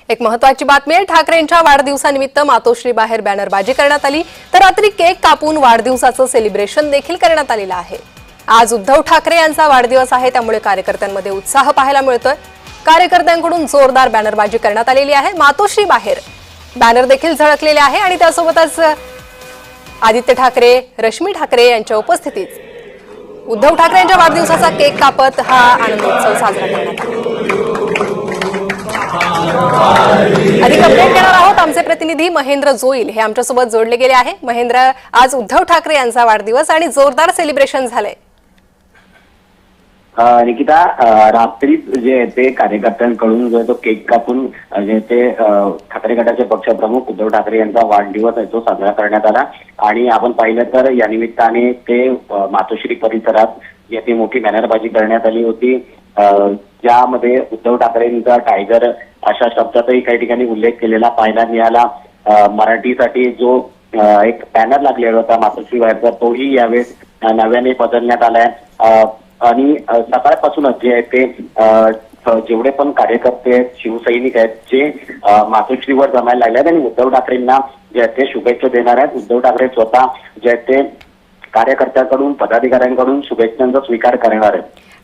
एक महत्त्वाची बातमी आहे। ठाकरेंच्या वाढदिवसानिमित्त मातोश्री बाहेर बॅनरबाजी करण्यात आली, तर रात्री केक कापून वाढदिवसाचं सेलिब्रेशन देखील करण्यात आलेलं आहे। आज उद्धव ठाकरे यांचा वाढदिवस आहे, त्यामुळे कार्यकर्त्यांमध्ये उत्साह पाहायला मिळतोय। कार्यकर्त्यांकडून जोरदार बॅनरबाजी करण्यात आलेली आहे। मातोश्री बाहेर बॅनर देखील झळकलेले आहे आणि त्यासोबतच आदित्य ठाकरे, रश्मी ठाकरे यांच्या उपस्थितीत उद्धव ठाकरे यांच्या वाढदिवसाचा केक कापत हा आनंदोत्सव साजरा करण्यात आला। अधिक अपडेट घेणार आहोत। आमचे प्रतिनिधी महेंद्र जोईल हे आमच्यासोबत जोडले गेले आहे। महेंद्र, आज उद्धव ठाकरे यांचा वाढदिवस आणि जोरदार सेलिब्रेशन झालंय। निकिता, रात्री जे ते कार्यकर्त्यांकडून जो तो केक कापून जे ते ठाकरे गटाचे पक्षप्रमुख उद्धव ठाकरे यांचा वाढदिवस आहे तो साजरा करण्यात आला। आणि आपण पाहिलं तर या निमित्ताने ते मातोश्री परिसरात येथे मोठी बॅनरबाजी करण्यात आली होती, ज्यामध्ये उद्धव ठाकरेंचा टायगर अशा शब्दातही काही ठिकाणी उल्लेख केलेला पाहायला मिळाला। मराठीसाठी जो एक बॅनर लागलेला होता मातोश्री बाहेरचा, तोही यावेळेस नव्याने बदलण्यात आलाय। आणि सकाळपासूनच जे आहे ते जेवढे पण कार्यकर्ते आहेत, शिवसैनिक आहेत, जे मातोश्रीवर जमायला लागले आहेत आणि उद्धव ठाकरेंना जे आहे ते शुभेच्छा देणार आहेत। उद्धव ठाकरे स्वतः जे आहे ते कार्यकर्त्यांकडून, पदाधिकाऱ्यांकडून शुभेच्छांचा स्वीकार करणार आहेत।